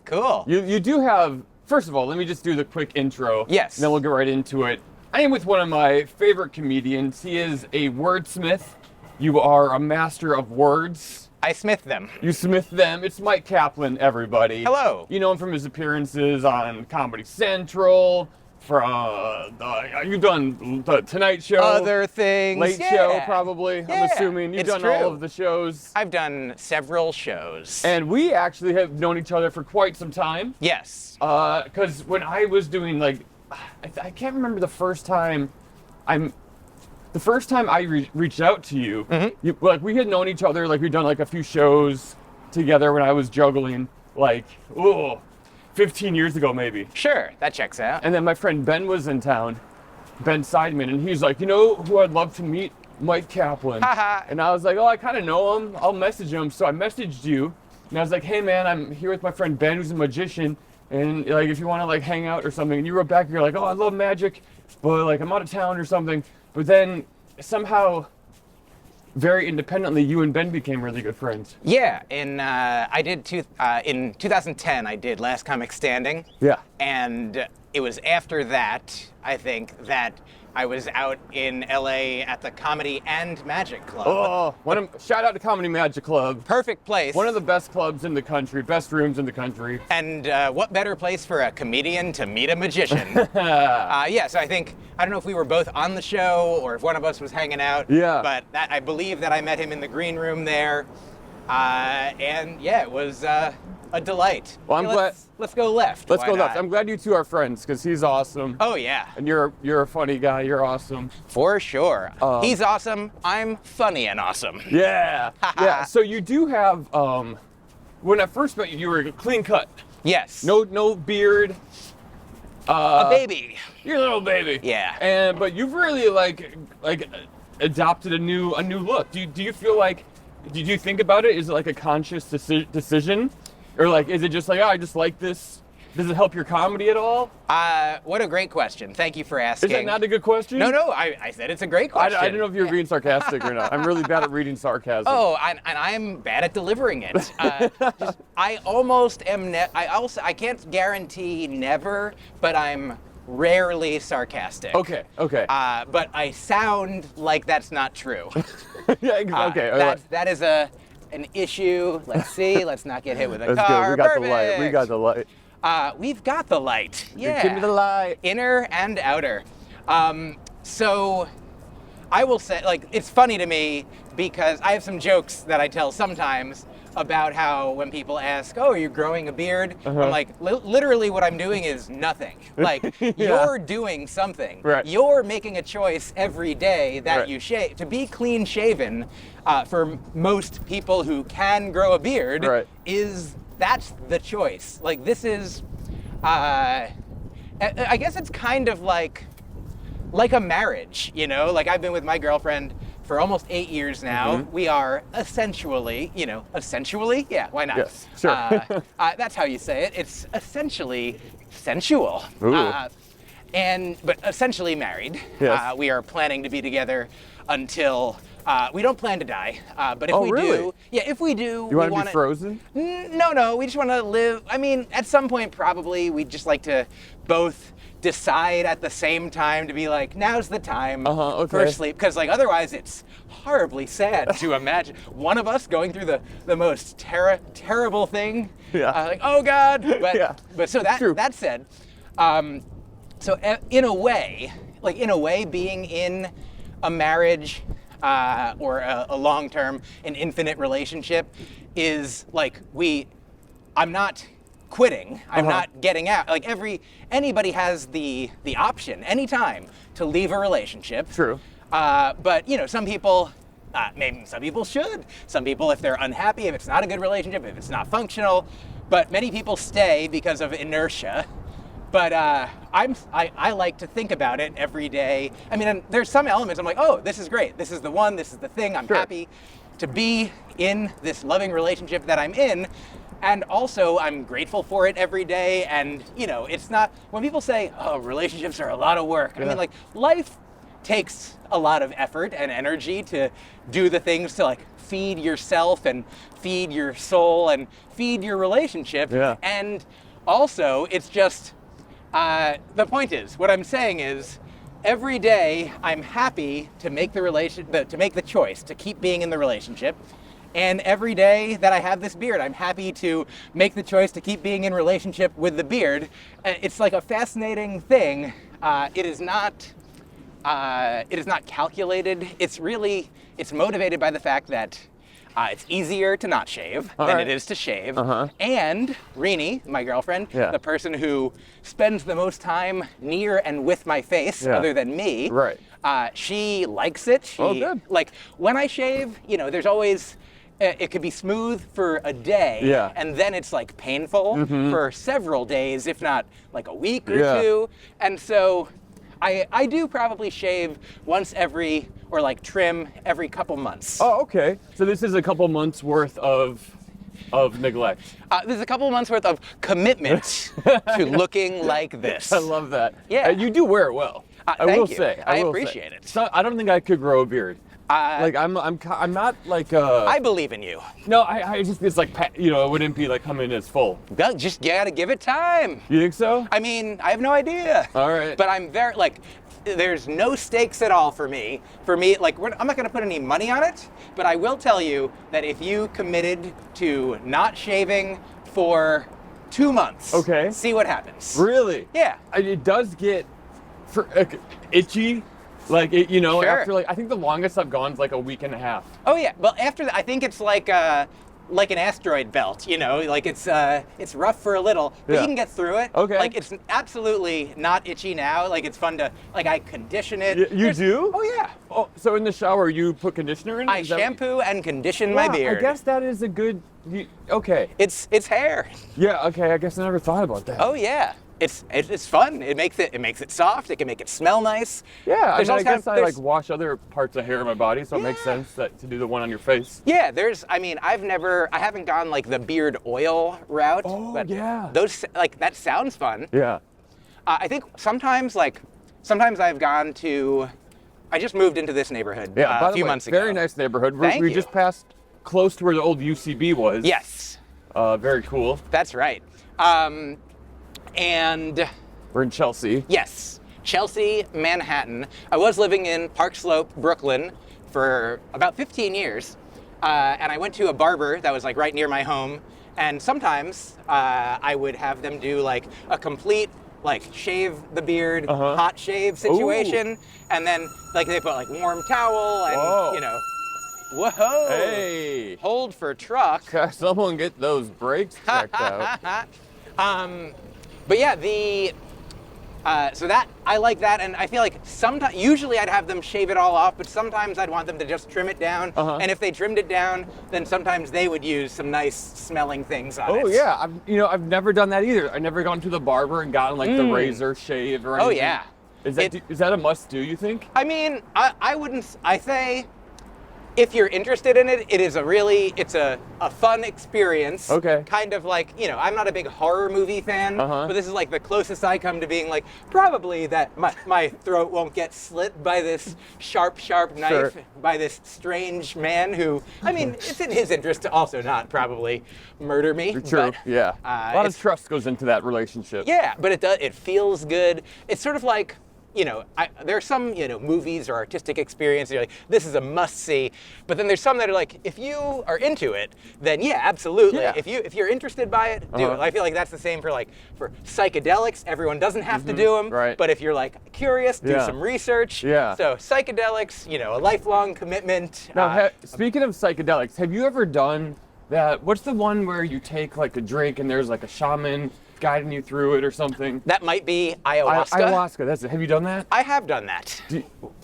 Cool. You do have, first of all, let me just do the quick intro. Yes. And then we'll get right into it. I am with one of my favorite comedians. He is a wordsmith. You are a master of words. I smith them. You smith them. It's Myq Kaplan, everybody. Hello. You know him from his appearances on Comedy Central, you've done the Tonight Show. Other things. Late Show, probably, I'm assuming. You've done all of the shows. I've done several shows. And we actually have known each other for quite some time. Yes. Because when I was doing, I can't remember the first time I reached out to you, we had known each other, we'd done a few shows together when I was juggling, 15 years ago maybe. Sure, that checks out. And then my friend Ben was in town, Ben Seidman, and he's like, you know who I'd love to meet? Myq Kaplan. And I was like, oh, I kind of know him. I'll message him. So I messaged you, and I was like, hey man, I'm here with my friend Ben, who's a magician, and if you want to hang out or something. And you wrote back, you're like, oh, I love magic, but I'm out of town or something. But then somehow, very independently, you and Ben became really good friends. Yeah, in 2010, I did Last Comic Standing. Yeah. And it was after that, I think, that I was out in LA at the Comedy and Magic Club. Oh, shout out to Comedy Magic Club. Perfect place. One of the best clubs in the country, best rooms in the country. And what better place for a comedian to meet a magician? So I don't know if we were both on the show or if one of us was hanging out. Yeah. But I believe that I met him in the green room there. And yeah, it was a delight. Well, I'm glad. Let's go left. Let's Why go not? left. I'm glad you two are friends because he's awesome. Oh yeah. And you're a funny guy. You're awesome. For sure. He's awesome. I'm funny and awesome. Yeah. Yeah. So you do have. When I first met you, you were clean cut. Yes. No beard. A baby. You're a little baby. Yeah. But you've really adopted a new look. Do you feel like? Did you think about it? Is it a conscious decision? Or is it just I just like this? Does it help your comedy at all? What a great question. Thank you for asking. Is that not a good question? No, I said it's a great question. I don't know if you're being sarcastic or not. I'm really bad at reading sarcasm. Oh, and I'm bad at delivering it. I almost am, I can't guarantee never, but I'm rarely sarcastic. Okay. But I sound like that's not true. Yeah, okay. That is an issue. Let's see. Let's not get hit with a That's car. Good. We got the light. We've got the light. Yeah. Give me the light. Inner and outer. So I will say, it's funny to me because I have some jokes that I tell sometimes about how when people ask, oh, are you growing a beard? I'm like, literally what I'm doing is nothing. You're doing something. Right. You're making a choice every day that you shave. To be clean shaven, for most people who can grow a beard, that's the choice. This is, I guess it's kind of like a marriage, I've been with my girlfriend for almost 8 years now. We are essentially, yeah, why not? Yes, sure. That's how you say it. It's essentially sensual. But essentially married. Yes. We are planning to be together until, we don't plan to die, but if we do, if we do, you want to be frozen? No, we just want to live. I mean, at some point probably we'd just like to both decide at the same time to be now's the time for sleep, because otherwise it's horribly sad to imagine one of us going through the most terrible thing. Oh God. But so that said, so in a way, being in a marriage or a long-term, an infinite relationship is I'm not quitting. I'm not getting out. Anybody has the option anytime to leave a relationship. True. But some people, maybe some people should. Some people, if they're unhappy, if it's not a good relationship, if it's not functional, but many people stay because of inertia. But I like to think about it every day. I mean, there's some elements I'm like, oh, this is great. This is the one. This is the thing. I'm happy to be in this loving relationship that I'm in. And also, I'm grateful for it every day. And, it's not, when people say, oh, relationships are a lot of work. I mean, life takes a lot of effort and energy to do the things to like feed yourself and feed your soul and feed your relationship. Yeah. And also, it's just, the point is, what I'm saying is, every day I'm happy to make to make the choice to keep being in the relationship. And every day that I have this beard, I'm happy to make the choice to keep being in relationship with the beard. It's like a fascinating thing. It is not calculated. It's motivated by the fact that it's easier to not shave than it is to shave. And Rini, my girlfriend, the person who spends the most time near and with my face, other than me, she likes it. Good. Like, when I shave, there's always, it could be smooth for a day, and then it's like painful for several days, if not like a week or two. And so I do probably shave once every, or like trim every couple months. Oh, okay. So this is a couple months worth of neglect. There's a couple months worth of commitment to looking like this. I love that. Yeah. You do wear it well. I will say. I appreciate it. So I don't think I could grow a beard. Like I'm not like I believe in you. No, I just, it's like, it wouldn't be like coming as full. Well, just gotta give it time. You think so? I mean, I have no idea. All right. But I'm very, like, there's no stakes at all for me. Like, I'm not gonna put any money on it, but I will tell you that if you committed to not shaving for 2 months, see what happens. Really? Yeah. It does get itchy. Like, after like, I think the longest I've gone is like a week and a half. Oh yeah, well after that, I think it's like an asteroid belt, like it's rough for a little, but you can get through it. Okay. Like, it's absolutely not itchy now. Like, it's fun to, like, I condition it. You do? Oh yeah. Oh, so in the shower you put conditioner in? I shampoo and condition my beard. I guess that is a good, okay. It's hair. Yeah, okay, I guess I never thought about that. Oh yeah. It's fun. It makes it soft. It can make it smell nice. Yeah, I guess I like wash other parts of hair in my body, so it makes sense to do the one on your face. Yeah, I haven't gone like the beard oil route. Oh, but yeah. Those, like, that sounds fun. Yeah. I think sometimes I've gone to, I just moved into this neighborhood a few months ago. Very nice neighborhood. Thank we you. just passed close to where the old UCB was. Yes. Very cool. That's right. And we're in Chelsea. Yes, Chelsea, Manhattan. I was living in Park Slope, Brooklyn for about 15 years. And I went to a barber that was like right near my home. And sometimes I would have them do like a complete like shave the beard, hot shave situation. Ooh. And then like they put like warm towel and whoa. Hey. Hold for truck. Someone get those brakes checked out. But yeah, so that, I like that, and I feel like usually I'd have them shave it all off, but sometimes I'd want them to just trim it down, and if they trimmed it down, then sometimes they would use some nice smelling things on it. Oh yeah, I've never done that either. I've never gone to the barber and gotten like the razor shave or anything. Oh yeah. Is that a must do, you think? I mean, I say, if you're interested in it, it's a fun experience. Okay. Kind of like, I'm not a big horror movie fan, but this is like the closest I come to being like, probably that my throat won't get slit by this sharp knife, by this strange man who, I mean, it's in his interest to also not probably murder me. True, but, yeah. A lot of trust goes into that relationship. Yeah, but it feels good. It's sort of like, there are some, movies or artistic experiences, you're like, this is a must-see, but then there's some that are like, if you are into it, then yeah, absolutely. Yeah. If you're interested by it, do it. I feel like that's the same for psychedelics. Everyone doesn't have to do them, right. But if you're like curious, do some research. Yeah. So psychedelics, a lifelong commitment. Now, speaking of psychedelics, have you ever done that? What's the one where you take like a drink and there's like a shaman guiding you through it or something? That might be ayahuasca. Ayahuasca, that's it. Have you done that? I have done that.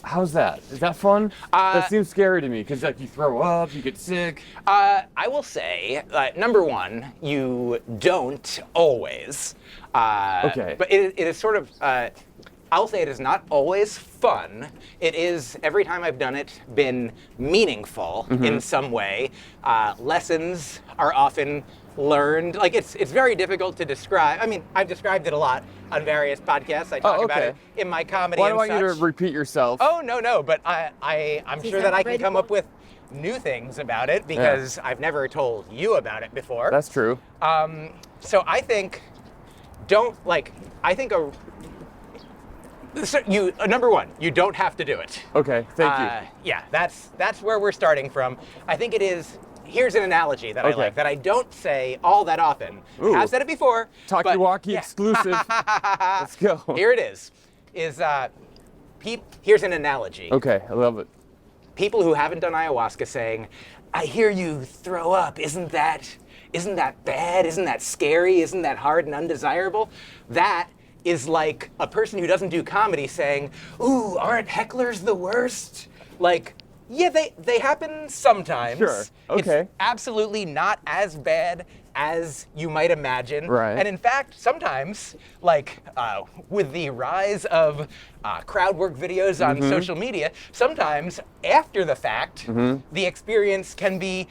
How's that? Is that fun? That seems scary to me because like you throw up, you get sick. I will say, number one, you don't always. Okay. But it is sort of, I'll say it is not always fun. It is, every time I've done it, been meaningful in some way. Lessons are often learned, like it's very difficult to describe. I mean, I've described it a lot on various podcasts. I talk about it in my comedy. Well, and I don't want you to repeat yourself. Oh, no, but I'm sure that I can come up with new things about it because I've never told you about it before. That's true. So I think number one, you don't have to do it. Okay, thank you. Yeah, that's where we're starting from. I think it is. Here's an analogy that I like that I don't say all that often. Ooh. I've said it before. Talkie-walkie exclusive. Let's go. Here it is. Here's an analogy. Okay, I love it. People who haven't done ayahuasca saying, "I hear you throw up. Isn't that bad? Isn't that scary? Isn't that hard and undesirable?" That is like a person who doesn't do comedy saying, "Ooh, aren't hecklers the worst?" Like, yeah, they happen sometimes. Sure. Okay. It's absolutely not as bad as you might imagine. Right. And in fact, sometimes, like with the rise of crowd work videos on social media, sometimes after the fact, the experience can be,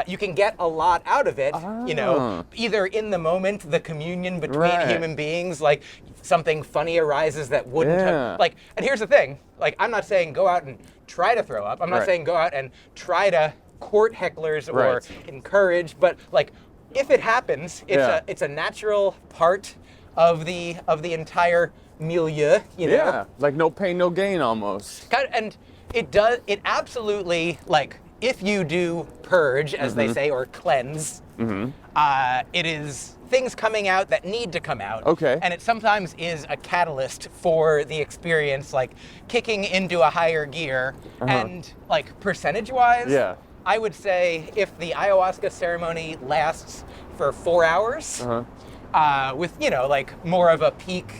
you can get a lot out of it, you know, either in the moment, the communion between human beings, like something funny arises that wouldn't have, like, and here's the thing, like, I'm not saying go out and try to throw up. I'm not saying go out and try to court hecklers or encourage, but like, if it happens, it's a natural part of the entire milieu, you know? Yeah, like no pain, no gain almost. And it absolutely, like, if you do purge, as they say, or cleanse, it is things coming out that need to come out. Okay. And it sometimes is a catalyst for the experience, like kicking into a higher gear. And like percentage-wise, I would say if the ayahuasca ceremony lasts for 4 hours, with, you know, like more of a peak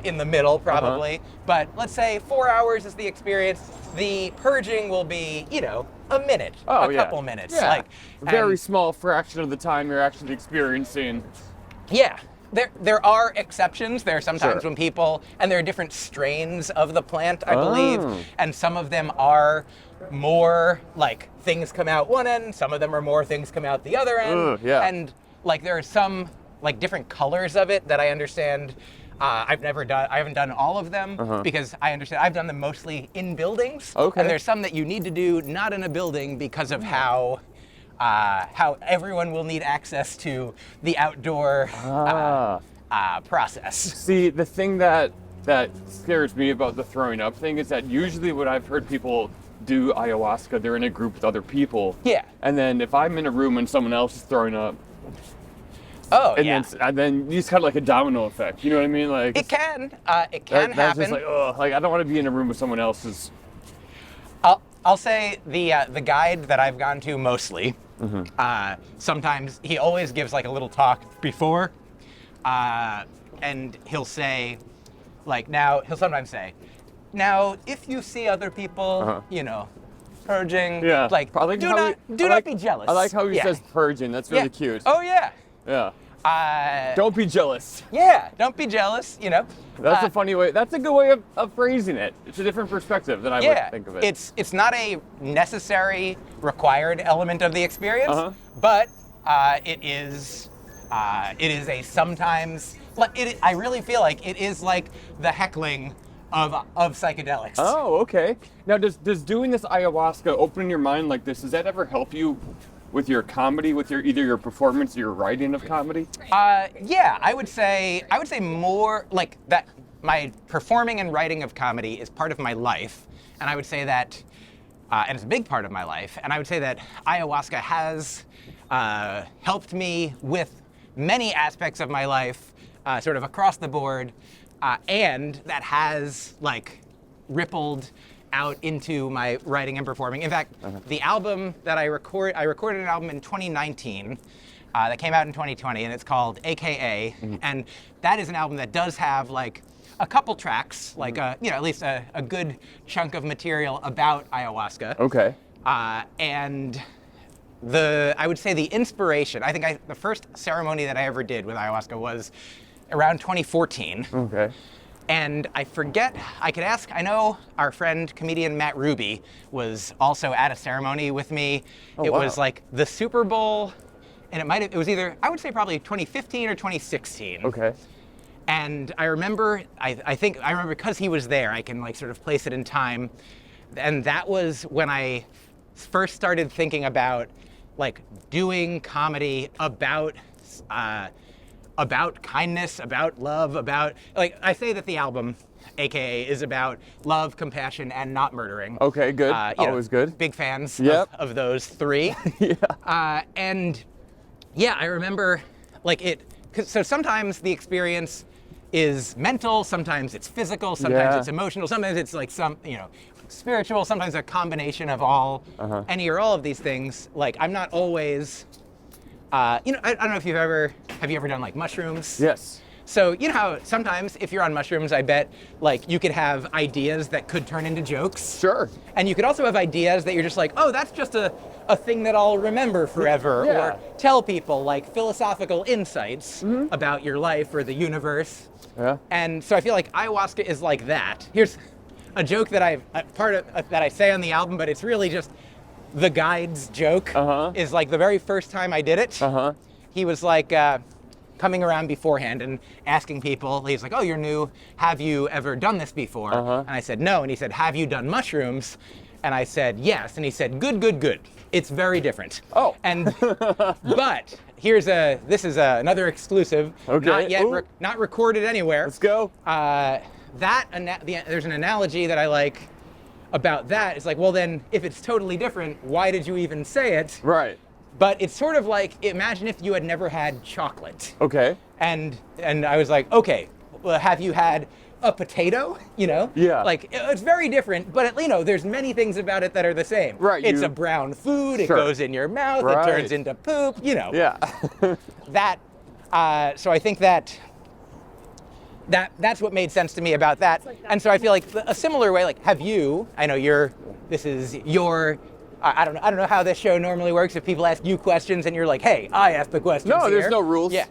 in the middle probably, but let's say 4 hours is the experience, the purging will be, you know, a minute, a couple minutes. Yeah. Like Very small fraction of the time you're actually experiencing. Yeah. There are exceptions. There are sometimes when people, and there are different strains of the plant, I believe, and some of them are more like things come out one end, some of them are more things come out the other end. And like there are some like different colors of it that I understand. I haven't done all of them because I understand I've done them mostly in buildings. And there's some that you need to do not in a building because of how everyone will need access to the outdoor process. See, the thing that scares me about the throwing up thing is that usually when I've heard people do ayahuasca, they're in a group with other people. Yeah. And then if I'm in a room and someone else is throwing up, and then you just kind of like a domino effect. You know what I mean? Like it can happen. That's just like, oh, like I don't want to be in a room with someone else's. I'll say the guide that I've gone to mostly. Sometimes he always gives like a little talk before, and he'll say, like he'll sometimes say, now if you see other people, you know, purging, like do not be jealous. I like how he says purging. That's really cute. Oh yeah. Yeah. Don't be jealous. Yeah, don't be jealous, you know. That's a funny way. That's a good way of phrasing it. It's a different perspective than I would think of it. It's not a necessary, required element of the experience, but it is a sometimes. I really feel like it is like the heckling of psychedelics. Oh, okay. Now, does doing this ayahuasca open your mind like this? Does that ever help you with your comedy, with either your performance or your writing of comedy? Yeah, I would say more like that. My performing and writing of comedy is part of my life, and I would say that, and it's a big part of my life. And I would say that ayahuasca has helped me with many aspects of my life, sort of across the board, and that has like rippled out into my writing and performing. In fact, the album that I recorded an album in 2019 that came out in 2020, and it's called AKA, and that is an album that does have like a couple tracks, like you know, at least a good chunk of material about ayahuasca. Okay. And I would say the inspiration, I think the first ceremony that I ever did with ayahuasca was around 2014. Okay. And I forget, I could ask, I know our friend, comedian Matt Ruby, was also at a ceremony with me. It was like the Super Bowl and it was either, I would say probably 2015 or 2016. Okay. And I remember, I remember because he was there, I can like sort of place it in time. And that was when I first started thinking about like doing comedy about kindness, about love, about, like, I say that the album, AKA, is about love, compassion, and not murdering. Okay, good. Always good. Big fans of those three. And yeah, I remember like so sometimes the experience is mental, sometimes it's physical, sometimes it's emotional, sometimes it's like spiritual, sometimes a combination of all, any or all of these things. Like, I'm not always, I don't know if have you ever done like mushrooms? Yes. So you know how sometimes if you're on mushrooms, I bet like you could have ideas that could turn into jokes. Sure. And you could also have ideas that you're just like, oh, that's just a thing that I'll remember forever, or tell people like philosophical insights about your life or the universe. Yeah. And so I feel like ayahuasca is like that. Here's a joke that that I say on the album, but it's really just the guide's joke. Is like the very first time I did it. He was like coming around beforehand and asking people. He's like, "Oh, you're new. Have you ever done this before?" And I said, "No." And he said, "Have you done mushrooms?" And I said, "Yes." And he said, "Good, good, good. It's very different." Oh. And but this is another exclusive. Okay. Not yet, not recorded anywhere. Let's go. There's an analogy that I like about that. It's like, well, then if it's totally different, why did you even say it? Right. But it's sort of like, imagine if you had never had chocolate. Okay. And I was like, okay, well, have you had a potato? Yeah. Like, it's very different, but there's many things about it that are the same. Right. It's a brown food. It Sure. goes in your mouth. Right. It turns into poop. Yeah. So I think that's what made sense to me about that. And so I feel like a similar way, like, I know this is your, I don't know how this show normally works. If people ask you questions and you're like, hey, I ask the questions No, here. there's no rules. Yeah.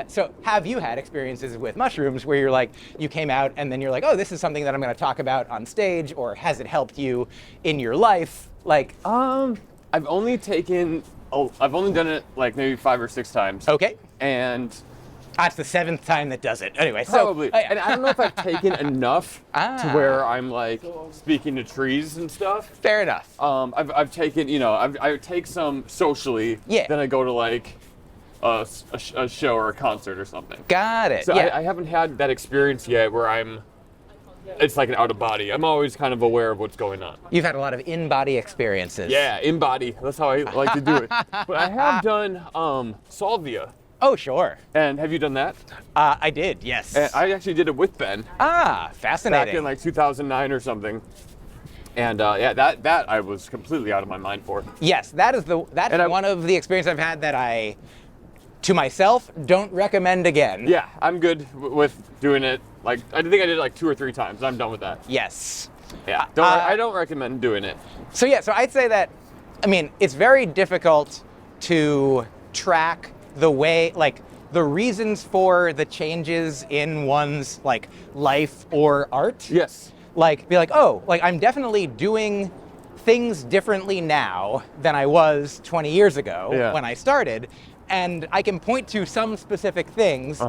So have you had experiences with mushrooms where you're like, you came out and then you're like, oh, this is something that I'm going to talk about on stage, or has it helped you in your life? Like, I've only done it like maybe 5 or 6 times. Okay. And that's the 7th time that does it. Anyway, probably. So, and I don't know if I've taken enough to where I'm like speaking to trees and stuff. Fair enough. I've taken, I take some socially. Yeah. Then I go to like a show or a concert or something. Got it. So yeah. I haven't had that experience yet where it's like an out of body. I'm always kind of aware of what's going on. You've had a lot of in-body experiences. Yeah, in body. That's how I like to do it. But I have done Salvia. Oh, sure. And have you done that? I did, yes. And I actually did it with Ben. Fascinating. Back in like 2009 or something. And that I was completely out of my mind for. Yes, that's one of the experiences I've had that I, to myself, don't recommend again. Yeah, I'm good with doing it. Like, I think I did it like 2 or 3 times. I'm done with that. Yes. Yeah, I don't recommend doing it. So I'd say that, it's very difficult to track the way, like, the reasons for the changes in one's, like, life or art. Yes. Like, be like, oh, like, I'm definitely doing things differently now than I was 20 years ago when I started. And I can point to some specific things,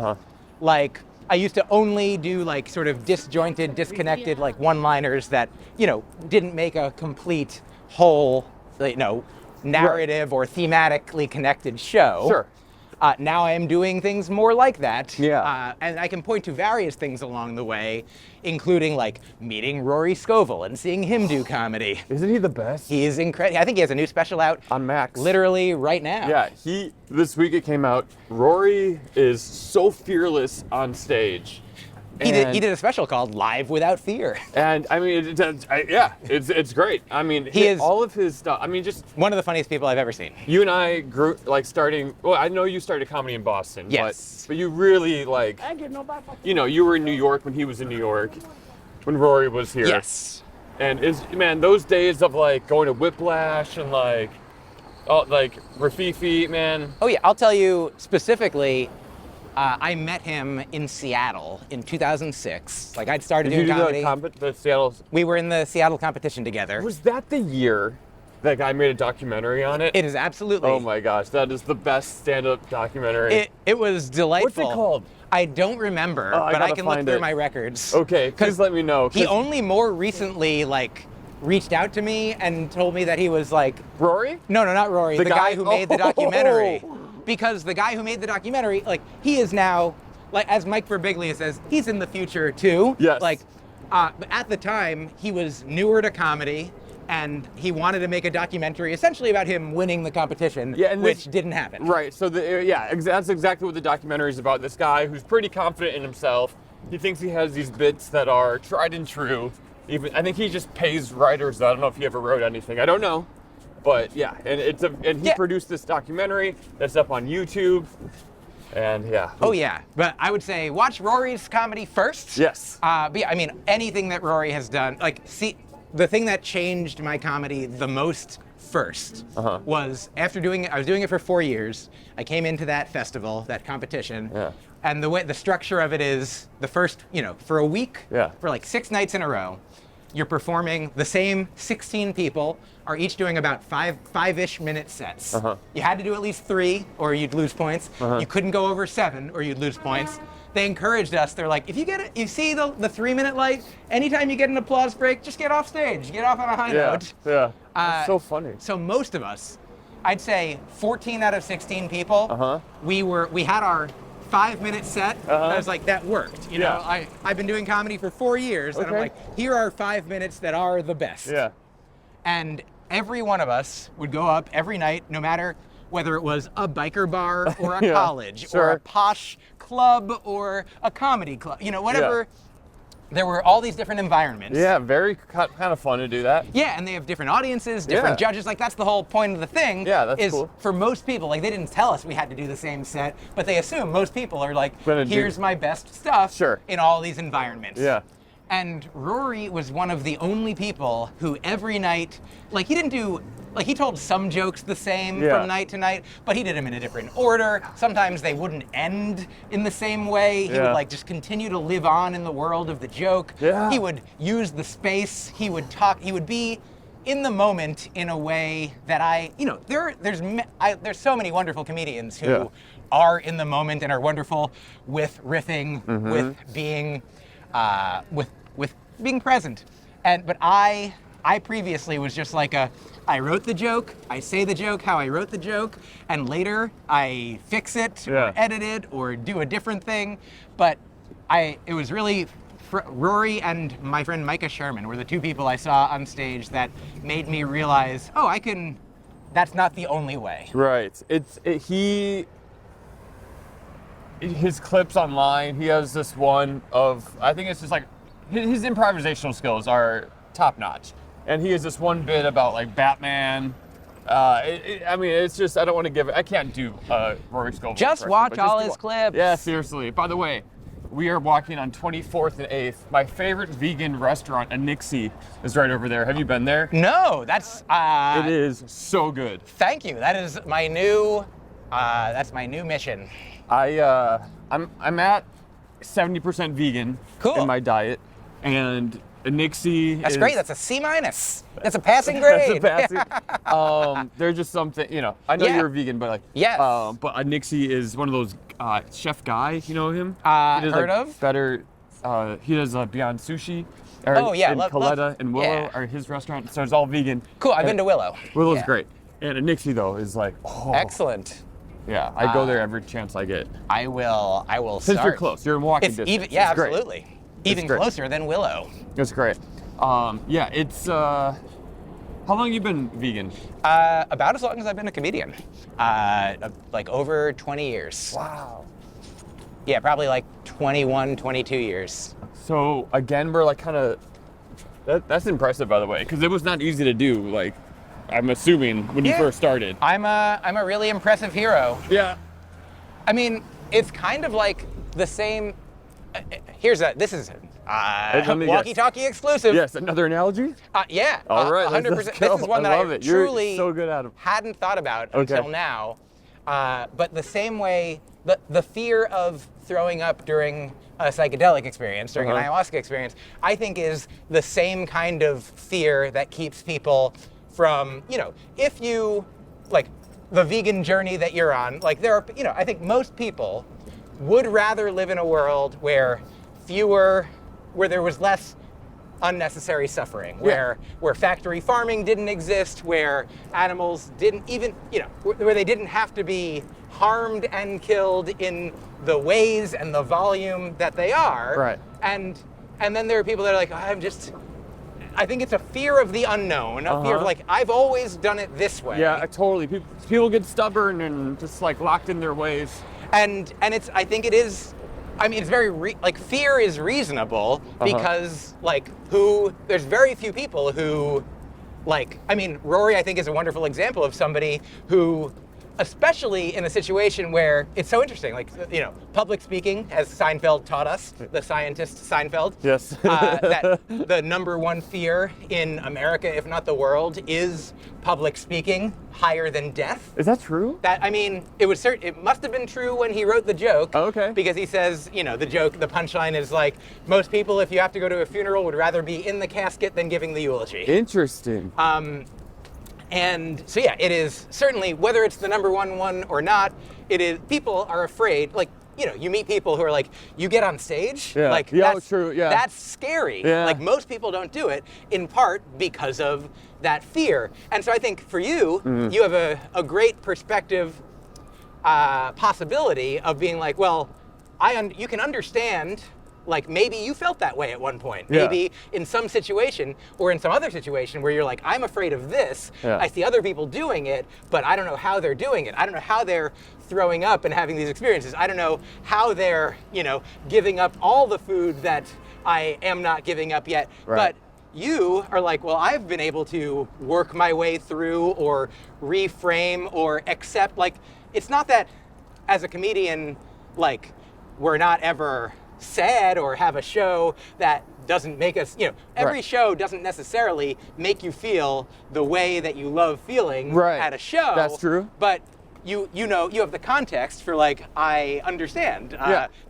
like, I used to only do, like, sort of disjointed, disconnected, like, one-liners that, didn't make a complete whole, narrative or thematically connected show. Sure. Now I am doing things more like that. Yeah. And I can point to various things along the way, including like meeting Rory Scovel and seeing him do comedy. Isn't he the best? He is incredible. I think he has a new special out on Max. Literally right now. Yeah, this week it came out. Rory is so fearless on stage. He did a special called Live Without Fear. And I mean, it's great. I mean, all of his stuff. I mean, just one of the funniest people I've ever seen. You and I grew like starting. Well, I know you started comedy in Boston. Yes. But you really like. You were in New York when he was in New York, when Rory was here. Yes. And those days of like going to Whiplash and like Rafifi, man. Oh yeah, I'll tell you specifically. I met him in Seattle in 2006. Like, I'd started doing comedy. The Seattle? We were in the Seattle competition together. Was that the year that guy made a documentary on it. It is absolutely. Oh my gosh, that is the best stand-up documentary. It was delightful. What's it called? I don't remember, but I can look through my records. Okay, please let me know. He only more recently reached out to me and told me that he was like Rory? No, not Rory. The guy who made the documentary. Because the guy who made the documentary, he is now, as Mike Birbiglia says, he's in the future too. Yes. But at the time, he was newer to comedy, and he wanted to make a documentary essentially about him winning the competition, which didn't happen. Right. So that's exactly what the documentary is about. This guy who's pretty confident in himself. He thinks he has these bits that are tried and true. I think he just pays writers. I don't know if he ever wrote anything. I don't know. But yeah, and he produced this documentary that's up on YouTube, and yeah. Oh yeah, but I would say watch Rory's comedy first. Yes. But yeah, I mean, anything that Rory has done, the thing that changed my comedy the most first was after doing it. I was doing it for 4 years. I came into that festival, that competition, and the structure of it is the first, for a week, for 6 nights in a row, you're performing the same 16 people are each doing about five-ish minute sets. You had to do at least 3 or you'd lose points. You couldn't go over 7 or you'd lose points. They encouraged us. They're like, if you get it, you see the 3-minute light, anytime you get an applause break, just get off stage. Get off on a high note. Yeah, that's so funny. So most of us, I'd say 14 out of 16 people, we had our 5-minute set. I was like, that worked. You know, I've been doing comedy for 4 years, and I'm like, here are 5 minutes that are the best. Yeah. And every one of us would go up every night, no matter whether it was a biker bar or a college or a posh club or a comedy club, whatever. There were all these different environments. Yeah, very kind of fun to do that. Yeah, and they have different audiences, different judges. That's the whole point of the thing. Yeah, that's cool. For most people, they didn't tell us we had to do the same set, but they assume most people are like, here's my best stuff in all these environments. Yeah. And Rory was one of the only people who every night, he didn't do, he told some jokes the same from night to night, but he did them in a different order. Sometimes they wouldn't end in the same way. He would just continue to live on in the world of the joke. Yeah. He would use the space. He would talk. He would be in the moment in a way that there's so many wonderful comedians who are in the moment and are wonderful with riffing, with being, with being present. But I previously was just I wrote the joke, I say the joke how I wrote the joke, and later I fix it or edit it or do a different thing. But it was really Rory and my friend Micah Sherman were the 2 people I saw on stage that made me realize, that's not the only way. Right. His clips online, he has this one of, I think it's just his improvisational skills are top notch. And he has this one bit about Batman. It's just, I don't want to give it, I can't do Rory Scovel. Just watch all his clips. Yeah, seriously. By the way, we are walking on 24th and 8th. My favorite vegan restaurant, Anixi, is right over there. Have you been there? No, that's... it is so good. Thank you. That is my new, mission. I'm at 70% vegan in my diet, and Anixi That's great. That's a C-. That's a passing grade. That's a passing. There's just something, I know you're a vegan, but yes. But Anixi is one of those Chef Guy. You know him? Heard of? Better. He does Beyond Sushi. And Coletta and Willow are his restaurant, so it's all vegan. Cool. I've been to Willow. Willow's great, and Anixi though is excellent. Yeah, I go there every chance I get. I will. Since you're close, you're in walking distance. Absolutely. Even closer than Willow. It's great. It's how long have you been vegan? About as long as I've been a comedian. Over 20 years. Wow. Yeah, probably 21, 22 years. So again, we're that's impressive, by the way, because it was not easy to do. I'm assuming when you first started. I'm a really impressive hero. Yeah. I mean, it's kind of the same. This is walkie-talkie exclusive. Yes, another analogy? Yeah. All right, 100%. Let's go. This is one that I truly so good at hadn't thought about until now. But the same way, the fear of throwing up during a psychedelic experience, during an ayahuasca experience, I think is the same kind of fear that keeps people from, if you, like, the vegan journey that you're on, like, there are, I think most people would rather live in a world where there was less unnecessary suffering, where factory farming didn't exist, where animals didn't even, where they didn't have to be harmed and killed in the ways and the volume that they are. Right. And then there are people that are like, I think it's a fear of the unknown, a fear of like, I've always done it this way. Yeah, totally. People get stubborn and just like locked in their ways. And I think it is, it's very, fear is reasonable because there's very few people who, Rory, I think, is a wonderful example of somebody who, especially in a situation where it's so interesting, public speaking, as Seinfeld taught us, the scientist Seinfeld. Yes. That the number one fear in America, if not the world, is public speaking, higher than death. Is that true? It must have been true when he wrote the joke. Oh, okay. Because he says, the punchline is like, most people, if you have to go to a funeral, would rather be in the casket than giving the eulogy. Interesting. And so yeah, it is certainly, whether it's the number one or not, people are afraid, you meet people who are like, you get on stage, true, yeah. That's scary. Yeah. Like, most people don't do it, in part because of that fear. And so I think for you, you have a great perspective, possibility of being like, well, you can understand, like, maybe you felt that way at one point. Yeah. Maybe in some situation or in some other situation where you're like, I'm afraid of this. Yeah. I see other people doing it, but I don't know how they're doing it. I don't know how they're throwing up and having these experiences. I don't know how they're, giving up all the food that I am not giving up yet. Right. But you are like, well, I've been able to work my way through or reframe or accept. Like, it's not that as a comedian, like, we're not ever sad or have a show that doesn't make us, every show doesn't necessarily make you feel the way that you love feeling at a show. That's true. But you have the context for, like, I understand.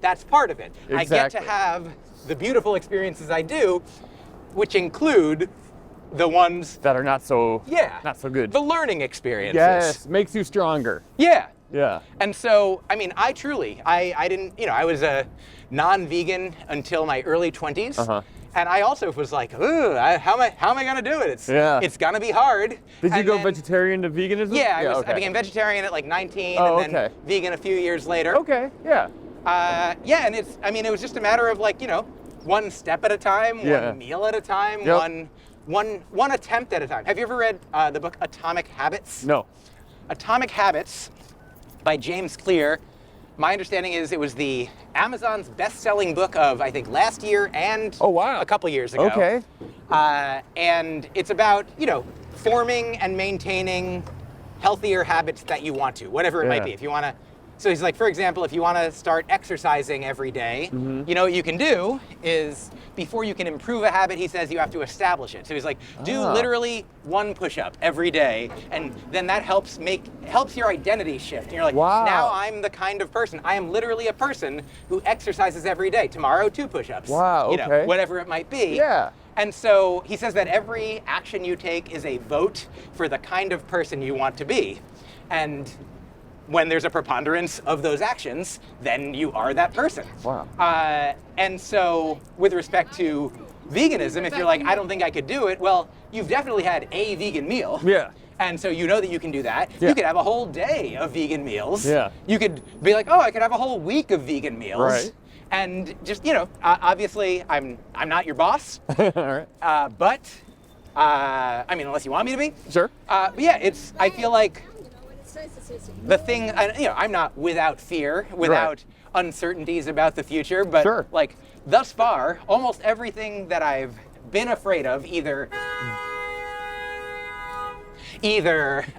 That's part of it. Exactly. I get to have the beautiful experiences I do, which include the ones that are not so good. The learning experiences. Yes, makes you stronger. Yeah. Yeah. And so, I didn't, I was a non-vegan until my early 20s. And I also was like, how am I going to do it? It's going to be hard. Did you go vegetarian to veganism? Yeah, I became vegetarian at like 19 and then vegan a few years later. Okay, yeah. And it was just a matter of, like, one step at a time, one meal at a time, one attempt at a time. Have you ever read the book Atomic Habits? No. Atomic Habits by James Clear. My understanding is it was the Amazon's best-selling book of, I think, last year and a couple years ago. Okay. And it's about, forming and maintaining healthier habits that you want to, whatever it might be. If you want to, so he's like, for example, if you want to start exercising every day, what you can do is, before you can improve a habit, he says you have to establish it. So he's like, do literally one push-up every day, and then that helps your identity shift. And you're like, now I'm the kind of person, I am literally a person who exercises every day. Tomorrow, 2 push-ups. Wow, okay. Whatever it might be. Yeah. And so he says that every action you take is a vote for the kind of person you want to be. And when there's a preponderance of those actions, then you are that person. Wow. And so with respect to veganism, if you're like, I don't think I could do it, well, you've definitely had a vegan meal. Yeah. And so you know that you can do that. Yeah. You could have a whole day of vegan meals. Yeah. You could be like, I could have a whole week of vegan meals. Right. And just, obviously I'm not your boss. All right. But, unless you want me to be. Sure. But yeah, I feel like the thing, I'm not without fear, without uncertainties about the future, but like, thus far, almost everything that I've been afraid of, either,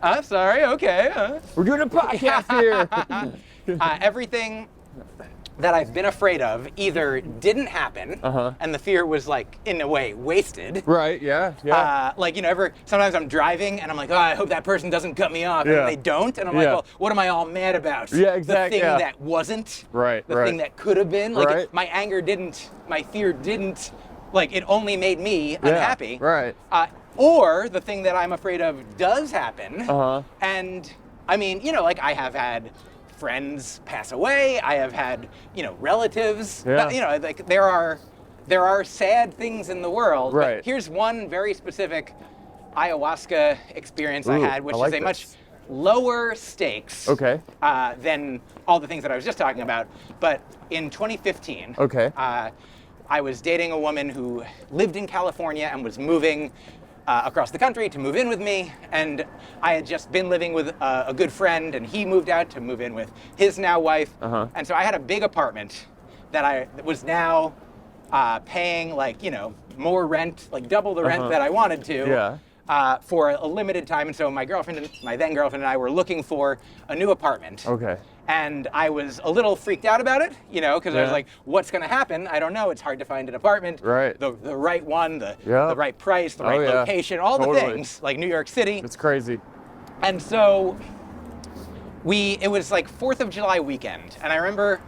I'm sorry, okay. We're doing a podcast here. Everything that I've been afraid of either didn't happen, and the fear was, like, in a way, wasted. Right, yeah. Sometimes I'm driving and I'm like, I hope that person doesn't cut me off, and they don't, and I'm like, well, what am I all mad about? Yeah, exactly. The thing that wasn't, the thing that could have been, like, my anger didn't, my fear didn't, like, it only made me unhappy. Right. or the thing that I'm afraid of does happen. And I mean, you know, like I have had friends pass away. I have had, you know, relatives. Yeah. You know, like there are sad things in the world. Right. But here's one very specific ayahuasca experience I had, which is a much lower stakes than all the things that I was just talking about. But in 2015, I was dating a woman who lived in California and was moving across the country to move in with me, and I had just been living with a good friend, and he moved out to move in with his now wife. And so I had a big apartment that I was now paying, like, you know, more rent, like double the rent that I wanted to. For a limited time. And so my then girlfriend and I were looking for a new apartment. And I was a little freaked out about it, you know, because I was like, what's going to happen? I don't know. It's hard to find an apartment. The right one, the right price, the right location, all the things, like New York City. It's crazy. And so it was like 4th of July weekend. And I remember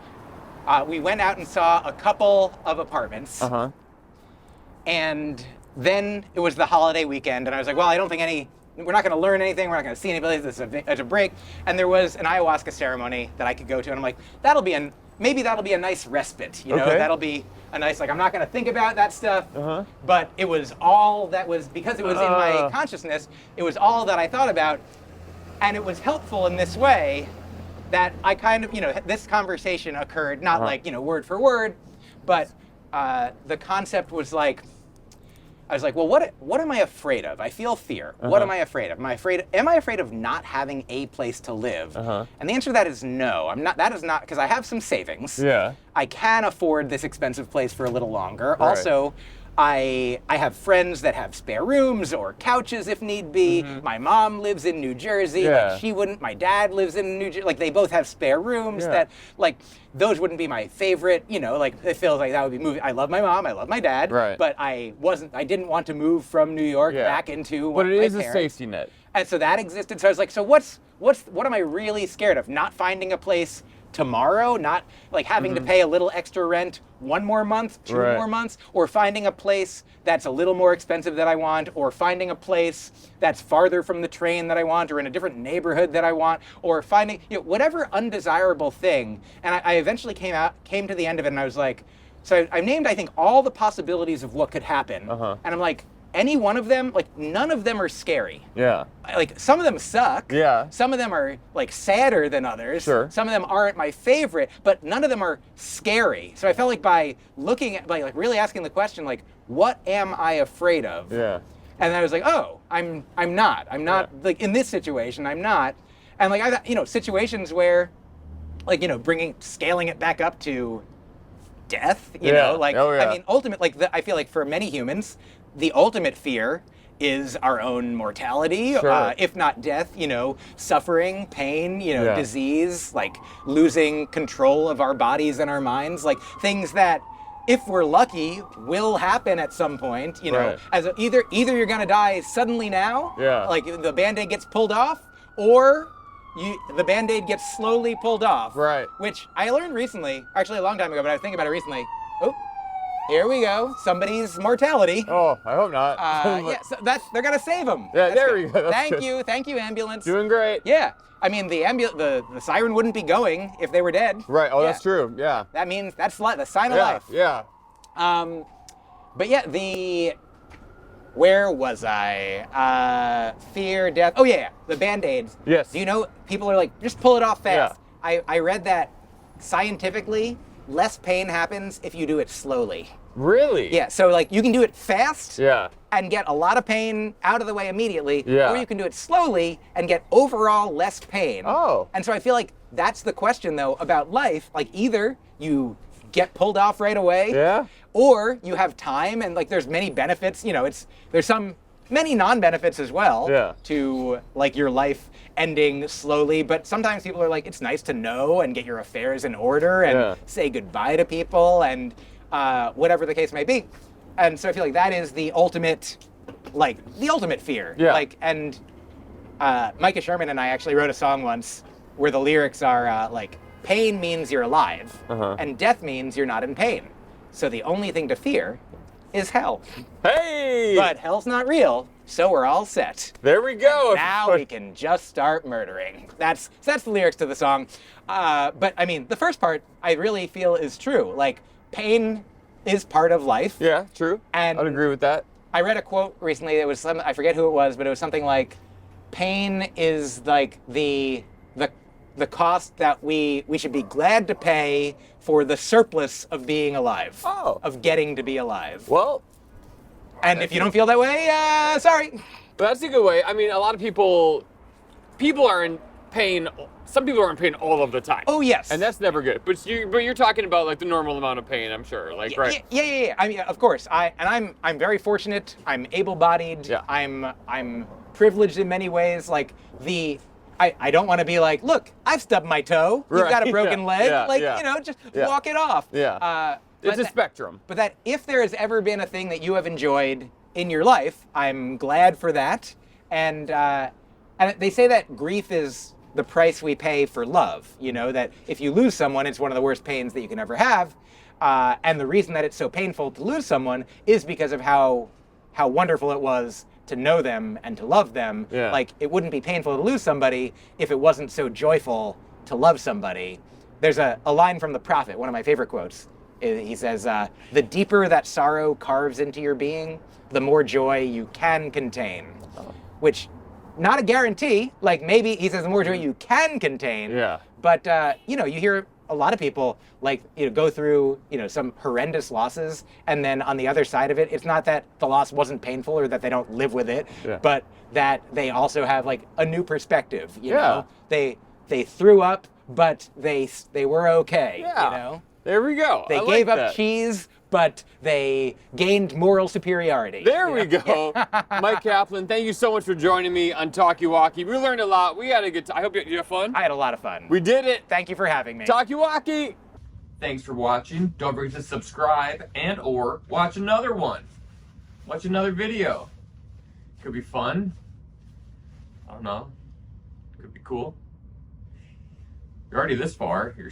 we went out and saw a couple of apartments. And then it was the holiday weekend, and I was like, well, I don't think we're not going to learn anything, we're not going to see anybody, it's a break. And there was an ayahuasca ceremony that I could go to, and I'm like, maybe that'll be a nice respite, you know, that'll be a nice, like, I'm not going to think about that stuff, but it was all that was, because it was in my consciousness, it was all that I thought about, and it was helpful in this way that I kind of, you know, this conversation occurred, not like, you know, word for word, but the concept was like, I was like, well, what am I afraid of? I feel fear. What am I afraid of? Am I afraid of not having a place to live? And the answer to that is no. I'm not. That is not, because I have some savings. I can afford this expensive place for a little longer. Also, I have friends that have spare rooms or couches if need be. My mom lives in New Jersey. Like, she wouldn't. My dad lives in New Jersey. Like, they both have spare rooms that, like, those wouldn't be my favorite, you know, like, it feels like that would be moving. I love my mom, I love my dad, but I didn't want to move from New York back into But it is parents. a safety net. And so that existed. So I was like, so what am I really scared of? Not finding a place tomorrow, not like having to pay a little extra rent 1 more month, 2 more months, or finding a place that's a little more expensive that I want, or finding a place that's farther from the train that I want, or in a different neighborhood that I want, or finding, you know, whatever undesirable thing. And I eventually came to the end of it, and I was like, so I named, I think, all the possibilities of what could happen. And I'm like, any one of them, like, none of them are scary. Like, some of them suck. Some of them are, like, sadder than others. Some of them aren't my favorite, but none of them are scary. So I felt like by looking at, like really asking the question, like, what am I afraid of? And I was like, oh, I'm not. Like, in this situation, I'm not. And, like, I've, you know, situations where, like, you know, scaling it back up to death, you know, like, I mean, I feel like for many humans, the ultimate fear is our own mortality, if not death, you know, suffering, pain, you know, disease, like losing control of our bodies and our minds, like things that, if we're lucky, will happen at some point, you know, as either you're gonna die suddenly now, like the Band-Aid gets pulled off, or the Band-Aid gets slowly pulled off. Which I learned recently, actually a long time ago, but I was thinking about it recently. Oh, here we go. Somebody's mortality. Oh, I hope not. So they're gonna save them. There we go. Thank you, ambulance. Doing great. I mean, the siren wouldn't be going if they were dead. Oh, that's true. That means that's the sign of life. But yeah, where was I? Fear, death. Oh yeah, the Band-Aids. Do you know, people are like, just pull it off fast. I read that scientifically, less pain happens if you do it slowly. Really? Yeah, so like you can do it fast and get a lot of pain out of the way immediately, or you can do it slowly and get overall less pain. And so I feel like that's the question though about life, like either you get pulled off right away, or you have time, and like there's many benefits, you know, there's many non-benefits as well to like your life ending slowly, but sometimes people are like, it's nice to know and get your affairs in order and say goodbye to people and whatever the case may be. And so I feel like that is the ultimate fear. Like, and Micah Sherman and I actually wrote a song once where the lyrics are like, pain means you're alive, and death means you're not in pain. So the only thing to fear is hell. Hey! But hell's not real, so we're all set. There we go. Now we can just start murdering. That's the lyrics to the song. But I mean, the first part I really feel is true. Like, pain is part of life. Yeah, true. And I'd agree with that. I read a quote recently. It was I forget who it was, but it was something like, pain is like the cost that we should be glad to pay for the surplus of being alive. Oh. Of getting to be alive. Well. And if you don't feel that way, sorry. But that's a good way. I mean, a lot of people are in pain. Some people are in pain all of the time. Oh, yes. And that's never good. But you're talking about like the normal amount of pain, I'm sure. Like, right? Yeah. I mean, of course. I'm very fortunate. I'm able-bodied. Yeah. I'm privileged in many ways. Like I don't want to be like, look, I've stubbed my toe. You've got a broken leg. Just walk it off. Yeah. It's a spectrum. But that if there has ever been a thing that you have enjoyed in your life, I'm glad for that. And they say that grief is the price we pay for love. You know, that if you lose someone, it's one of the worst pains that you can ever have. And the reason that it's so painful to lose someone is because of how wonderful it was to know them and to love them. Yeah. Like, it wouldn't be painful to lose somebody if it wasn't so joyful to love somebody. There's a line from the Prophet, one of my favorite quotes. He says, the deeper that sorrow carves into your being, the more joy you can contain. Oh. Which, not a guarantee. Like, maybe, he says, the more joy you can contain. Yeah. But, you hear a lot of people, like, go through, some horrendous losses, and then on the other side of it, it's not that the loss wasn't painful or that they don't live with it, but that they also have, like, a new perspective, you know? They threw up, but they were okay, you know? There we go. They gave up cheese, but they gained moral superiority. There we go. Myq Kaplan, thank you so much for joining me on Talkie-Walkie. We learned a lot. We had a good time. I hope you had fun. I had a lot of fun. We did it. Thank you for having me. Talkie-Walkie. Thanks for watching. Don't forget to subscribe and or watch another one. Watch another video. Could be fun. I don't know. Could be cool. You're already this far. You're